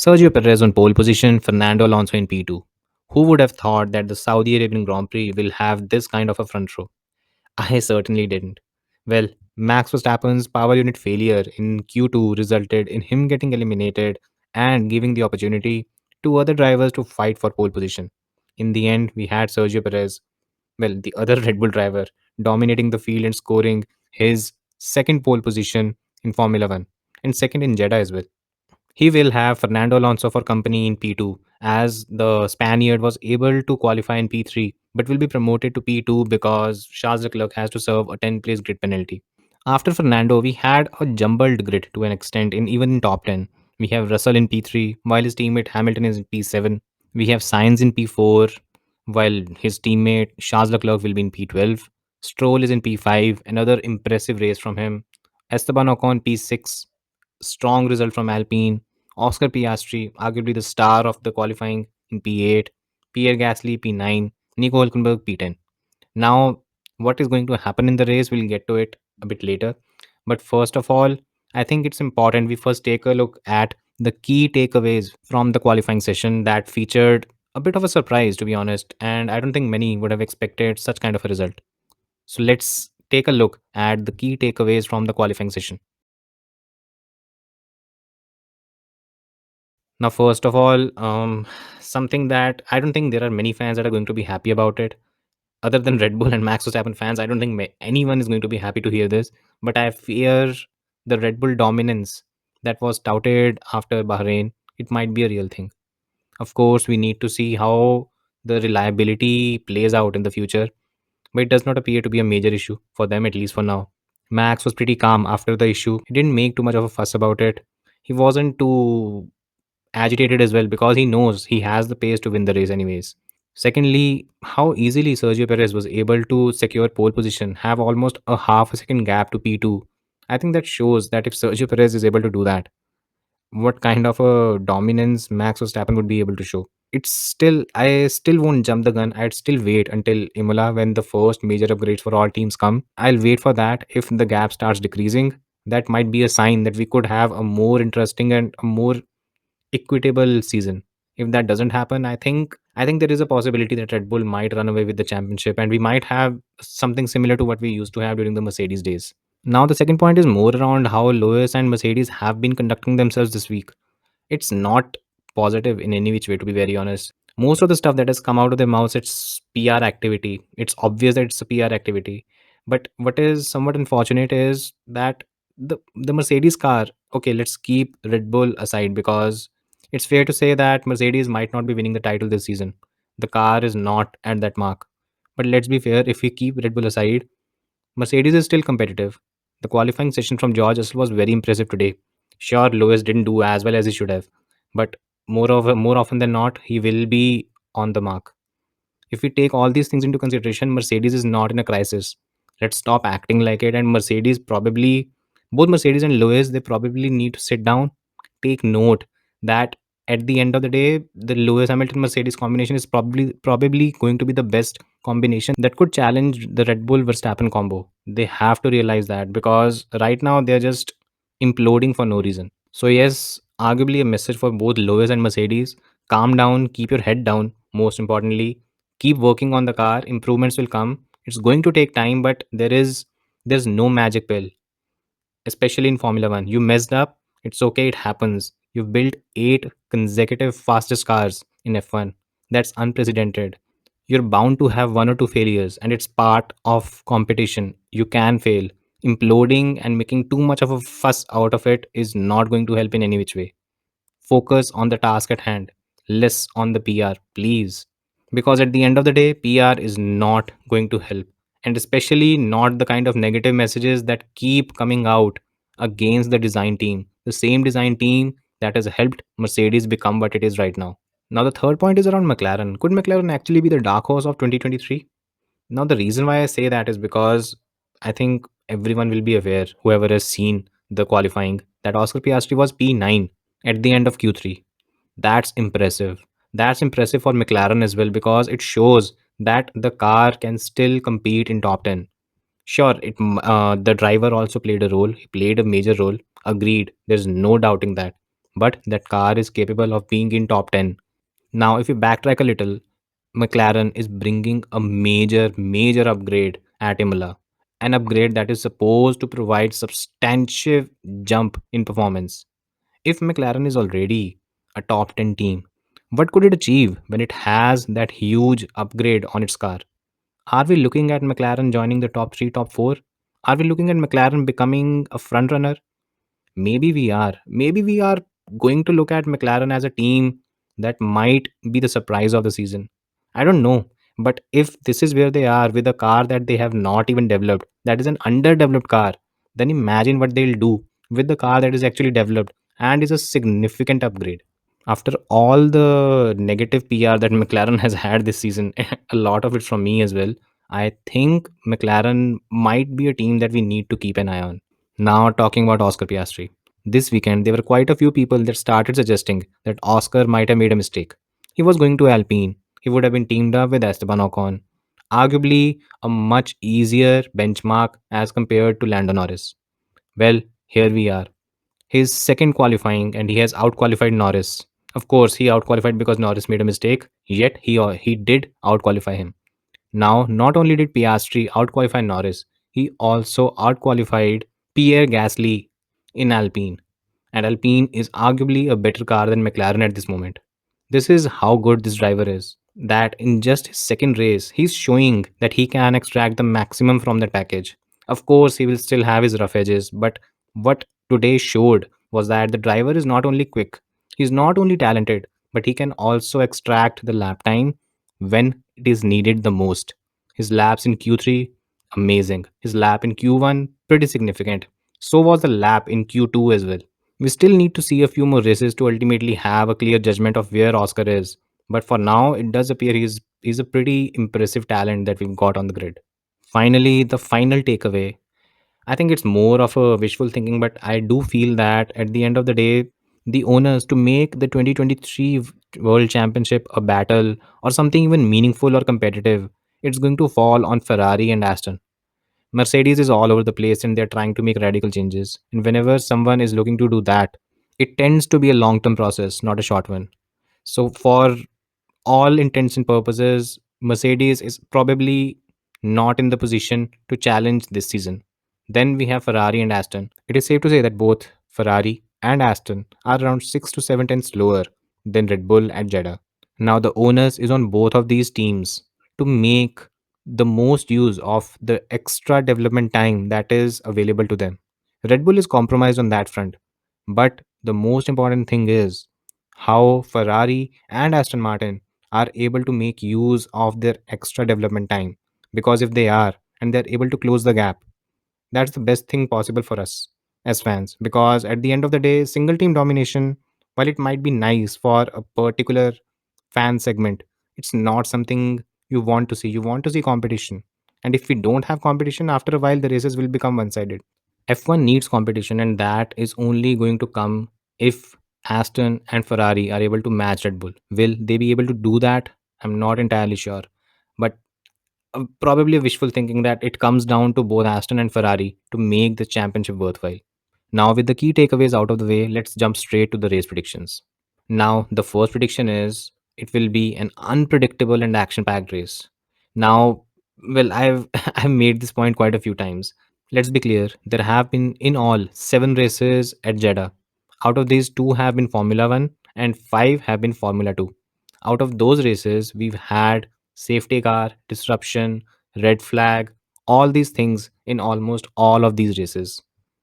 Sergio Perez on pole position, Fernando Alonso in P2. Who would have thought that the Saudi Arabian Grand Prix will have this kind of a front row? I certainly didn't. Well, Max Verstappen's power unit failure in Q2 resulted in him getting eliminated and giving the opportunity to other drivers to fight for pole position. In the end, we had Sergio Perez, well, the other Red Bull driver, dominating the field and scoring his second pole position in Formula 1 and second in Jeddah as well. He will have Fernando Alonso for company in P2, as the Spaniard was able to qualify in P3 but will be promoted to P2 because Charles Leclerc has to serve a 10-place grid penalty. After Fernando, we had a jumbled grid to an extent, in even in top 10. We have Russell in P3, while his teammate Hamilton is in P7. We have Sainz in P4, while his teammate Charles Leclerc will be in P12. Stroll is in P5, another impressive race from him. Esteban Ocon P6, strong result from Alpine. Oscar Piastri, arguably the star of the qualifying, in P8. Pierre Gasly P9. Nico Hülkenberg P10. Now, what is going to happen in the race, we'll get to it a bit later. But first of all, I think it's important we first take a look at the key takeaways from the qualifying session that featured a bit of a surprise, to be honest, and I don't think many would have expected such kind of a result. So let's take a look at the key takeaways from the qualifying session. Now, first of all, something that I don't think there are many fans that are going to be happy about it. Other than Red Bull and Max Verstappen fans, I don't think anyone is going to be happy to hear this. But I fear the Red Bull dominance that was touted after Bahrain, it might be a real thing. Of course, we need to see how the reliability plays out in the future, but it does not appear to be a major issue for them, at least for now. Max was pretty calm after the issue. He didn't make too much of a fuss about it. He wasn't too agitated as well because he knows he has the pace to win the race anyways. Secondly, how easily Sergio Perez was able to secure pole position, have almost a half a second gap to P2. I think that shows that if Sergio Perez is able to do that, what kind of a dominance Max Verstappen would be able to show. I still won't jump the gun. I'd still wait until Imola when the first major upgrades for all teams come. I'll wait for that. If the gap starts decreasing, that might be a sign that we could have a more interesting and a more equitable season. If that doesn't happen, I think there is a possibility that Red Bull might run away with the championship and we might have something similar to what we used to have during the Mercedes days. Now the second point is more around how Lewis and Mercedes have been conducting themselves this week. It's not positive in any which way, to be very honest. Most of the stuff that has come out of their mouths, it's PR activity. It's obvious that it's a PR activity. But what is somewhat unfortunate is that the Mercedes car, okay, let's keep Red Bull aside because it's fair to say that Mercedes might not be winning the title this season. The car is not at that mark. But let's be fair, if we keep Red Bull aside, Mercedes is still competitive. The qualifying session from George Russell was very impressive today. Sure, Lewis didn't do as well as he should have, but more often than not, he will be on the mark. If we take all these things into consideration, Mercedes is not in a crisis. Let's stop acting like it. And Mercedes probably, both Mercedes and Lewis, they probably need to sit down, take note that at the end of the day, the Lewis Hamilton Mercedes combination is probably going to be the best combination that could challenge the Red Bull Verstappen combo. They have to realize that because right now they're just imploding for no reason. So yes, arguably a message for both Lewis and Mercedes: calm down, keep your head down. Most importantly, keep working on the car. Improvements will come. It's going to take time, but there's no magic pill, especially in Formula 1. You messed up, it's okay, it happens. You've built 8 consecutive fastest cars in F1. That's unprecedented. You're bound to have one or two failures, and it's part of competition. You can fail. Imploding and making too much of a fuss out of it is not going to help in any which way. Focus on the task at hand, less on the PR, please. Because at the end of the day, PR is not going to help, and especially not the kind of negative messages that keep coming out against the design team, the same design team that has helped Mercedes become what it is right now. Now, the third point is around McLaren. Could McLaren actually be the dark horse of 2023? Now, the reason why I say that is because I think everyone will be aware, whoever has seen the qualifying, that Oscar Piastri was P9 at the end of Q3. That's impressive. That's impressive for McLaren as well because it shows that the car can still compete in top 10. Sure, the driver also played a role. He played a major role. Agreed. There's no doubting that. but that car is capable of being in top 10. Now, if we backtrack a little, McLaren is bringing a major upgrade at Imola, an upgrade that is supposed to provide substantial jump in performance. If McLaren is already a top 10 team, what could it achieve when it has that huge upgrade on its car? Are we looking at McLaren joining the top 3, top 4? Are we looking at McLaren becoming a front runner? Maybe we are. Maybe we are going to look at McLaren as a team that might be the surprise of the season. I don't know. But if this is where they are with a car that they have not even developed, that is an underdeveloped car, then imagine what they'll do with the car that is actually developed and is a significant upgrade. After all the negative PR that McLaren has had this season, a lot of it from me as well, I think McLaren might be a team that we need to keep an eye on. Now, talking about Oscar Piastri. This weekend, there were quite a few people that started suggesting that Oscar might have made a mistake. He was going to Alpine. He would have been teamed up with Esteban Ocon. Arguably, a much easier benchmark as compared to Lando Norris. Well, here we are. His second qualifying, and he has outqualified Norris. Of course, he outqualified because Norris made a mistake, yet he did outqualify him. Now, not only did Piastri outqualify Norris, he also outqualified Pierre Gasly in Alpine. And Alpine is arguably a better car than McLaren at this moment. This is how good this driver is. That in just his second race, he's showing that he can extract the maximum from that package. Of course, he will still have his rough edges, but what today showed was that the driver is not only quick, he's not only talented, but he can also extract the lap time when it is needed the most. His laps in Q3, amazing. His lap in Q1, pretty significant. So was the lap in Q2 as well. We still need to see a few more races to ultimately have a clear judgment of where Oscar is. But for now, it does appear he's a pretty impressive talent that we've got on the grid. Finally, the final takeaway. I think it's more of a wishful thinking, but I do feel that at the end of the day, the owners to make the 2023 World Championship a battle or something even meaningful or competitive, it's going to fall on Ferrari and Aston. Mercedes is all over the place and they're trying to make radical changes. And whenever someone is looking to do that, it tends to be a long term process, not a short one. So, for all intents and purposes, Mercedes is probably not in the position to challenge this season. Then we have Ferrari and Aston. It is safe to say that both Ferrari and Aston are around 6 to 7 tenths lower than Red Bull and Jeddah. Now, the onus is on both of these teams to make the most use of the extra development time that is available to them. Red Bull is compromised on that front. But the most important thing is how Ferrari and Aston Martin are able to make use of their extra development time. Because if they are, and they're able to close the gap, that's the best thing possible for us as fans. Because at the end of the day, single team domination, while it might be nice for a particular fan segment, it's not something you want to see. You want to see competition. And if we don't have competition, after a while, the races will become one sided. F1 needs competition, and that is only going to come if Aston and Ferrari are able to match Red Bull. Will they be able to do that? I'm not entirely sure. But probably wishful thinking that it comes down to both Aston and Ferrari to make the championship worthwhile. Now, with the key takeaways out of the way, let's jump straight to the race predictions. Now, the first prediction is it will be an unpredictable and action-packed race. Now, well, I've I've made this point quite a few times. Let's be clear. There have been in all 7 races at Jeddah. Out of these, 2 have been Formula One and 5 have been Formula Two. Out of those races, we've had safety car, disruption, red flag, all these things in almost all of these races.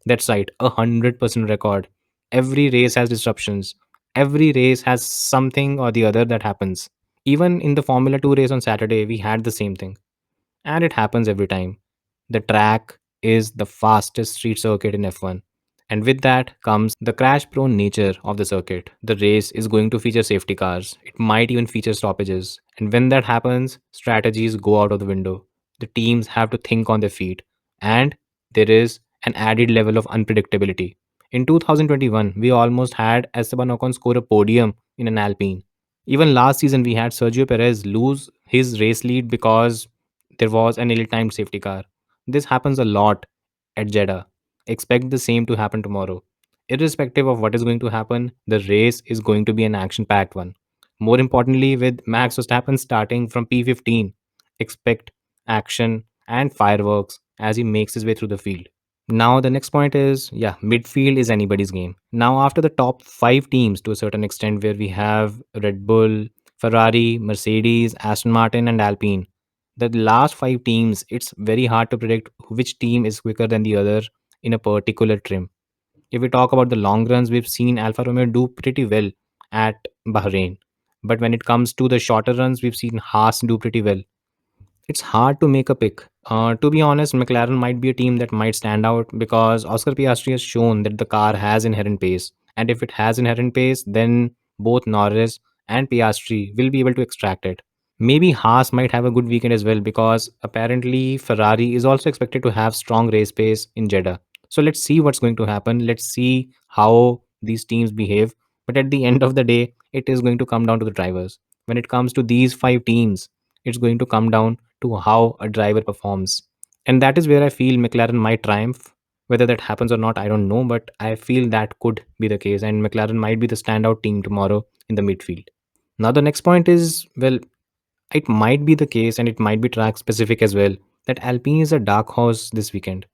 That's right, 100% record. Every race has disruptions. Every race has something or the other that happens. Even in the Formula 2 race on Saturday, we had the same thing. And it happens every time. The track is the fastest street circuit in F1. And with that comes the crash prone nature of the circuit. The race is going to feature safety cars. It might even feature stoppages. And when that happens, strategies go out of the window. The teams have to think on their feet. And there is an added level of unpredictability. In 2021, we almost had Esteban Ocon score a podium in an Alpine. Even last season, we had Sergio Perez lose his race lead because there was an ill-timed safety car. This happens a lot at Jeddah. Expect the same to happen tomorrow. Irrespective of what is going to happen, the race is going to be an action packed one. More importantly, with Max Verstappen starting from P15, expect action and fireworks as he makes his way through the field. Now, the next point is yeah, midfield is anybody's game. Now, after the top five teams to a certain extent, where we have Red Bull, Ferrari, Mercedes, Aston Martin, and Alpine, the last five teams, it's very hard to predict which team is quicker than the other in a particular trim. If we talk about the long runs, we've seen Alfa Romeo do pretty well at Bahrain. But when it comes to the shorter runs, we've seen Haas do pretty well. It's hard to make a pick. To be honest, McLaren might be a team that might stand out because Oscar Piastri has shown that the car has inherent pace. And if it has inherent pace, then both Norris and Piastri will be able to extract it. Maybe Haas might have a good weekend as well because apparently Ferrari is also expected to have strong race pace in Jeddah. So let's see what's going to happen. Let's see how these teams behave. But at the end of the day, it is going to come down to the drivers. When it comes to these five teams, it's going to come down to how a driver performs. And that is where I feel McLaren might triumph. Whether that happens or not, I don't know, but I feel that could be the case. And McLaren might be the standout team tomorrow in the midfield. Now, the next point is well, it might be the case, and it might be track specific as well, that Alpine is a dark horse this weekend.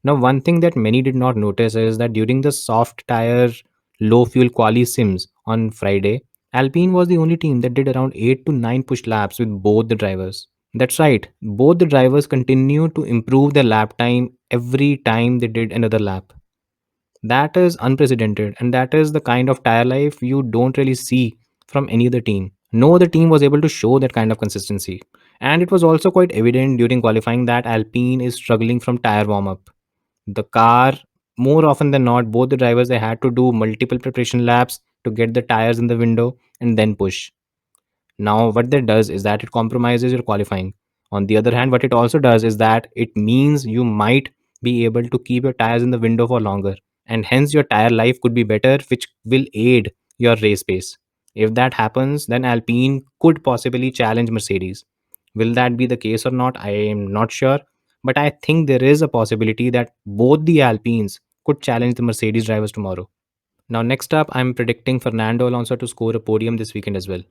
Now, one thing that many did not notice is that during the soft tire, low fuel quali sims on Friday, Alpine was the only team that did around 8 to 9 push laps with both the drivers. That's right, both the drivers continued to improve their lap time every time they did another lap. That is unprecedented, and that is the kind of tire life you don't really see from any other team. No other team was able to show that kind of consistency. And it was also quite evident during qualifying that Alpine is struggling from tire warm up. The car, more often than not, both the drivers they had to do multiple preparation laps to get the tires in the window and then push. Now, what that does is that it compromises your qualifying. On the other hand, what it also does is that it means you might be able to keep your tires in the window for longer, and hence your tire life could be better, which will aid your race pace. If that happens, then Alpine could possibly challenge Mercedes. Will that be the case or not? I am not sure, but I think there is a possibility that both the Alpines could challenge the Mercedes drivers tomorrow. Now, next up, I'm predicting Fernando Alonso to score a podium this weekend as well.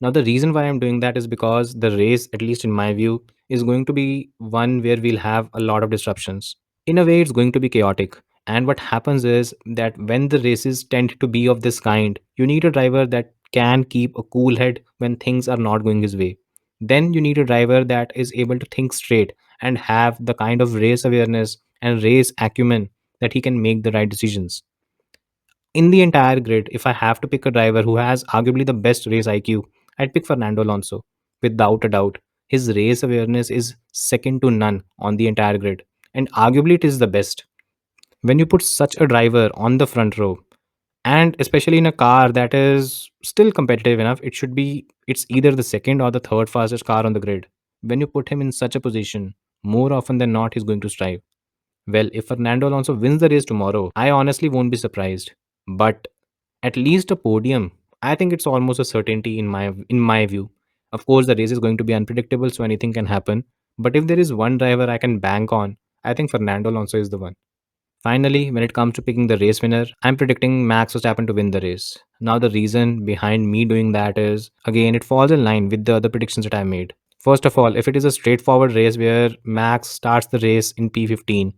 Now, the reason why I'm doing that is because the race, at least in my view, is going to be one where we'll have a lot of disruptions. In a way, it's going to be chaotic. And what happens is that when the races tend to be of this kind, you need a driver that can keep a cool head when things are not going his way. Then you need a driver that is able to think straight and have the kind of race awareness and race acumen that he can make the right decisions. In the entire grid, if I have to pick a driver who has arguably the best race IQ, I'd pick Fernando Alonso. Without a doubt. His race awareness is second to none on the entire grid, and arguably it is the best. When you put such a driver on the front row, and especially in a car that is still competitive enough, it's either the second or the third fastest car on the grid. When you put him in such a position, more often than not, he's going to strive. Well, if Fernando Alonso wins the race tomorrow, I honestly won't be surprised. But at least a podium, I think it's almost a certainty in my view. Of course, the race is going to be unpredictable, so anything can happen. But if there is one driver I can bank on, I think Fernando Alonso is the one. Finally, when it comes to picking the race winner, I'm predicting Max Verstappen to win the race. Now, the reason behind me doing that is, again, it falls in line with the other predictions that I made. First of all, if it is a straightforward race where Max starts the race in P15,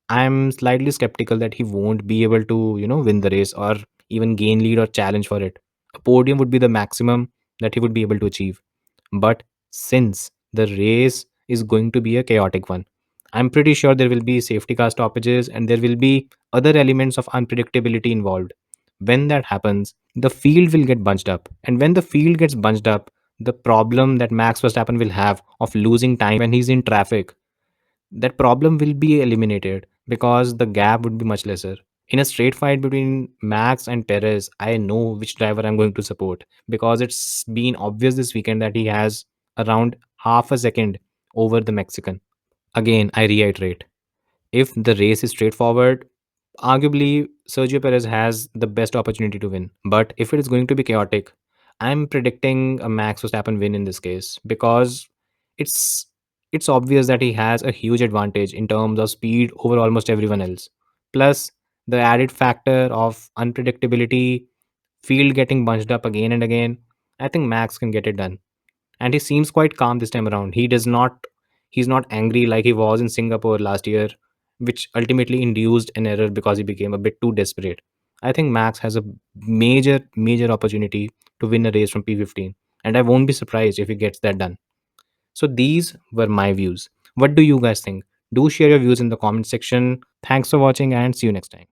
I'm slightly skeptical that he won't be able to, win the race or even gain lead or challenge for it. A podium would be the maximum that he would be able to achieve. But since the race is going to be a chaotic one, I'm pretty sure there will be safety car stoppages and there will be other elements of unpredictability involved. When that happens, the field will get bunched up. And when the field gets bunched up, the problem that Max Verstappen will have of losing time when he's in traffic, that problem will be eliminated because the gap would be much lesser. In a straight fight between Max and Perez, I know which driver I'm going to support because it's been obvious this weekend that he has around half a second over the Mexican. Again, I reiterate, if the race is straightforward, arguably Sergio Perez has the best opportunity to win. But if it is going to be chaotic, I'm predicting a Max Verstappen win in this case because it's it's obvious that he has a huge advantage in terms of speed over almost everyone else. Plus, The added factor of unpredictability, field getting bunched up again and again, I think Max can get it done. And he seems quite calm this time around. He's not angry like he was in Singapore last year, which ultimately induced an error because he became a bit too desperate. I think Max has a major opportunity to win a race from P15, and I won't be surprised if he gets that done. So these were my views. What do you guys think? Do share your views in the comment section. Thanks for watching and see you next time.